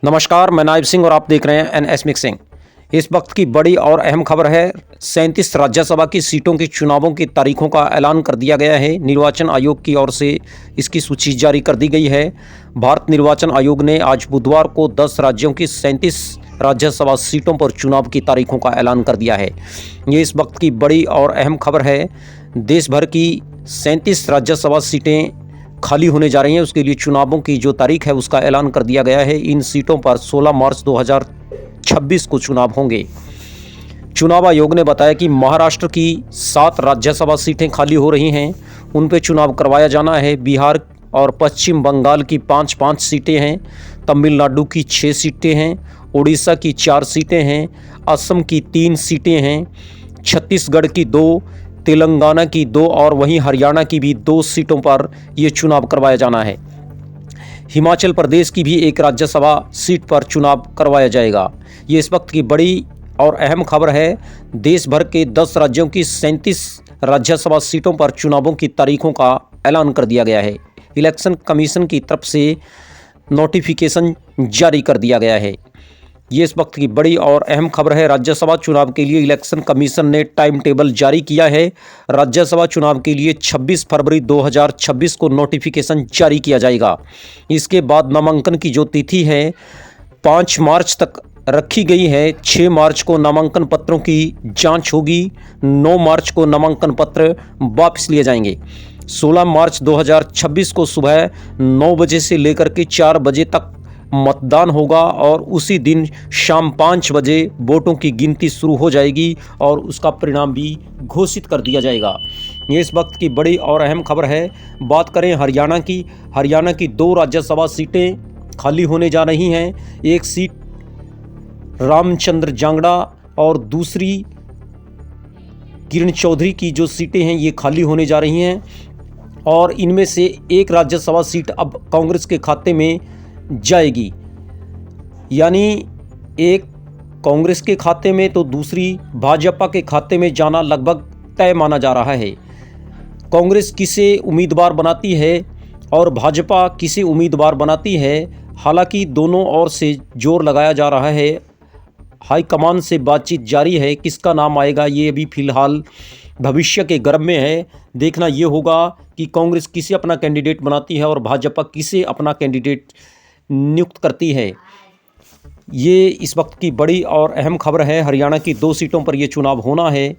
नमस्कार, मैं नायब सिंह और आप देख रहे हैं एनएस मिक्सिंग। इस वक्त की बड़ी और अहम खबर है। 37 राज्यसभा की सीटों के चुनावों की तारीखों का ऐलान कर दिया गया है। निर्वाचन आयोग की ओर से इसकी सूची जारी कर दी गई है। भारत निर्वाचन आयोग ने आज बुधवार को 10 राज्यों की 37 राज्यसभा सीटों पर चुनाव की तारीखों का ऐलान कर दिया है। ये इस वक्त की बड़ी और अहम खबर है। देश भर की 37 राज्यसभा सीटें खाली होने जा रही हैं। उसके लिए चुनावों की जो तारीख है उसका ऐलान कर दिया गया है। इन सीटों पर 16 मार्च 2026 को चुनाव होंगे। चुनाव आयोग ने बताया कि महाराष्ट्र की 7 राज्यसभा सीटें खाली हो रही हैं, उन पे चुनाव करवाया जाना है। बिहार और पश्चिम बंगाल की 5-5 सीटें हैं। तमिलनाडु की 6 सीटें हैं। उड़ीसा की 4 सीटें हैं। असम की 3 सीटें हैं। छत्तीसगढ़ की 2, तेलंगाना की 2 और वहीं हरियाणा की भी 2 सीटों पर ये चुनाव करवाया जाना है। हिमाचल प्रदेश की भी एक राज्यसभा सीट पर चुनाव करवाया जाएगा। ये इस वक्त की बड़ी और अहम खबर है। देश भर के 10 राज्यों की 37 राज्यसभा सीटों पर चुनावों की तारीखों का ऐलान कर दिया गया है। इलेक्शन कमीशन की तरफ से नोटिफिकेशन जारी कर दिया गया है। ये इस वक्त की बड़ी और अहम खबर है। राज्यसभा चुनाव के लिए इलेक्शन कमीशन ने टाइम टेबल जारी किया है। राज्यसभा चुनाव के लिए 26 फरवरी 2026 को नोटिफिकेशन जारी किया जाएगा। इसके बाद नामांकन की जो तिथि है 5 मार्च तक रखी गई है। 6 मार्च को नामांकन पत्रों की जांच होगी। 9 मार्च को नामांकन पत्र वापस लिए जाएंगे। 16 मार्च 2026 को सुबह 9 बजे से लेकर के 4 बजे तक मतदान होगा और उसी दिन शाम 5 बजे वोटों की गिनती शुरू हो जाएगी और उसका परिणाम भी घोषित कर दिया जाएगा। ये इस वक्त की बड़ी और अहम खबर है। बात करें हरियाणा की 2 राज्यसभा सीटें खाली होने जा रही हैं। एक सीट रामचंद्र जांगड़ा और दूसरी किरण चौधरी की जो सीटें हैं ये खाली होने जा रही हैं और इनमें से एक राज्यसभा सीट अब कांग्रेस के खाते में जाएगी। यानी एक कांग्रेस के खाते में तो दूसरी भाजपा के खाते में जाना लगभग तय माना जा रहा है। कांग्रेस किसे उम्मीदवार बनाती है और भाजपा किसे उम्मीदवार बनाती है, हालांकि दोनों ओर से जोर लगाया जा रहा है। हाईकमान से बातचीत जारी है। किसका नाम आएगा ये अभी फिलहाल भविष्य के गर्भ में है। देखना ये होगा कि कांग्रेस किसे अपना कैंडिडेट बनाती है और भाजपा किसे अपना कैंडिडेट नियुक्त करती है। ये इस वक्त की बड़ी और अहम खबर है। हरियाणा की 2 सीटों पर ये चुनाव होना है।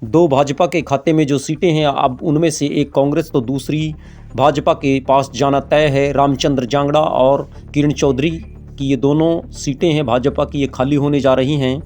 2 भाजपा के खाते में जो सीटें हैं अब उनमें से एक कांग्रेस तो दूसरी भाजपा के पास जाना तय है। रामचंद्र जांगड़ा और किरण चौधरी की ये दोनों सीटें हैं भाजपा की, ये खाली होने जा रही हैं।